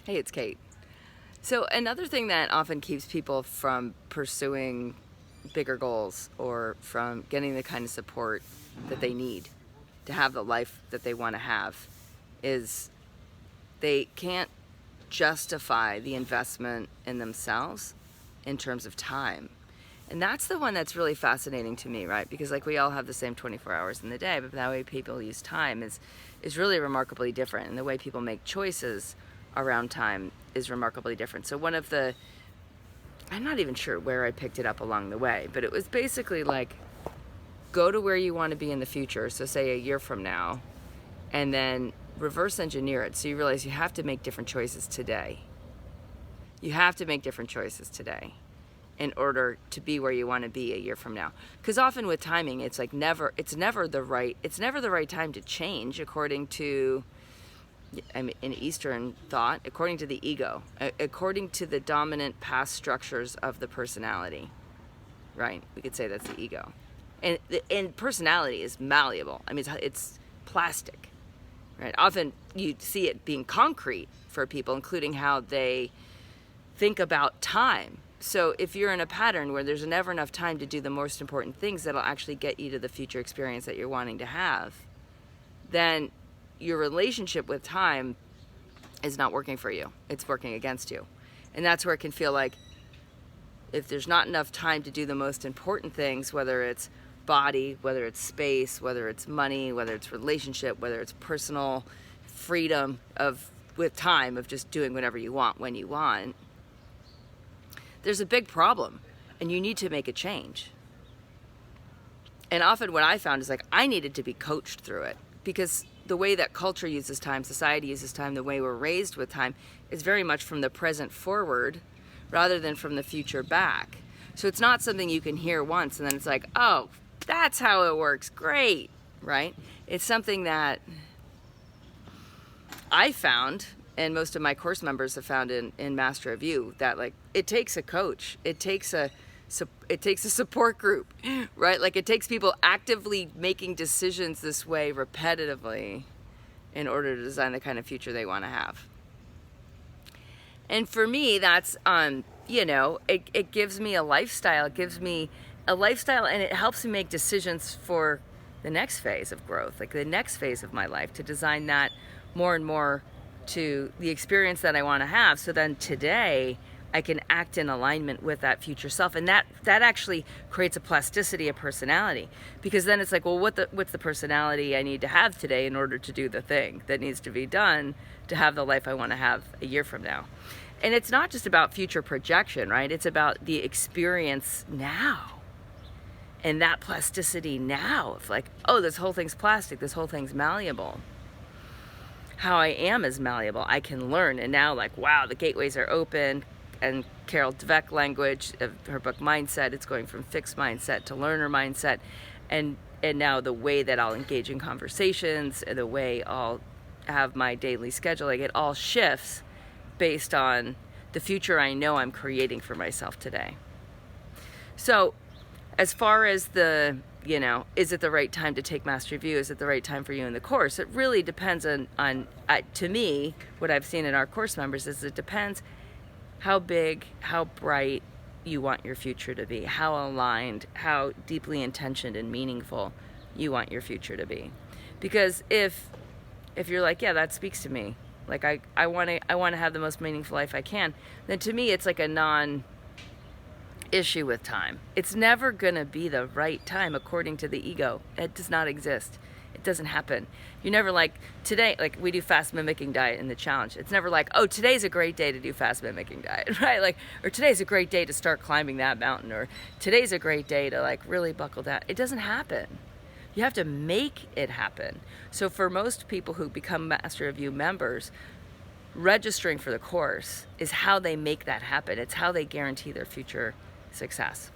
Hey, it's Kate. So another thing that often keeps people from pursuing bigger goals or from getting the kind of support that they need to have the life that they want to have is they can't justify the investment in themselves in terms of time. And that's the one that's really fascinating to me, right? Because like we all have the same 24 hours in the day, but the way people use time is really remarkably different. And the way people make choices around time is remarkably different. So I'm not even sure where I picked it up along the way, but it was basically like, go to where you want to be in the future. So say a year from now, and then reverse engineer it. So you realize you have to make different choices today. You have to make different choices today in order to be where you want to be a year from now. Because often with timing, it's never the right time to change according to, in Eastern thought, according to the ego, according to the dominant past structures of the personality, right? We could say that's the ego. And personality is malleable. I mean, it's plastic, right? Often you see it being concrete for people, including how they think about time. So if you're in a pattern where there's never enough time to do the most important things that'll actually get you to the future experience that you're wanting to have, then your relationship with time is not working for you. It's working against you. And that's where it can feel like if there's not enough time to do the most important things, whether it's body, whether it's space, whether it's money, whether it's relationship, whether it's personal freedom with time of just doing whatever you want when you want, there's a big problem and you need to make a change. And often what I found is like I needed to be coached through it, because the way that culture uses time, society uses time, the way we're raised with time is very much from the present forward rather than from the future back. So it's not something you can hear once and then it's like, oh, that's how it works, great, right? It's something that I found, and most of my course members have found in Master of You, that like it takes a coach, it takes a support group, right? Like it takes people actively making decisions this way repetitively in order to design the kind of future they want to have. And for me, that's it gives me a lifestyle. It gives me a lifestyle, and it helps me make decisions for the next phase of growth, like the next phase of my life, to design that more and more to the experience that I want to have. So then today I can act in alignment with that future self. And that actually creates a plasticity of personality, because then it's like, well, what's the personality I need to have today in order to do the thing that needs to be done to have the life I want to have a year from now? And it's not just about future projection, right? It's about the experience now. And that plasticity now of like, oh, this whole thing's plastic, this whole thing's malleable. How I am is malleable. I can learn. And now like, wow, the gateways are open. And Carol Dweck language of her book Mindset, it's going from fixed mindset to learner mindset. And now the way that I'll engage in conversations, and the way I'll have my daily schedule, like it all shifts based on the future I know I'm creating for myself today. So as far as is it the right time to take Master of You? Is it the right time for you in the course? It really depends on to me, what I've seen in our course members is it depends how big, how bright you want your future to be, how aligned, how deeply intentioned and meaningful you want your future to be. Because if you're like, yeah, that speaks to me, like I want to have the most meaningful life I can, then to me it's like a non-issue with time. It's never gonna be the right time according to the ego. It does not exist. It doesn't happen. You're never like, today, like we do fast mimicking diet in the challenge. It's never like, oh, today's a great day to do fast mimicking diet, right? Like, or today's a great day to start climbing that mountain, or today's a great day to like really buckle down. It doesn't happen. You have to make it happen. So for most people who become Master of You members, registering for the course is how they make that happen. It's how they guarantee their future success.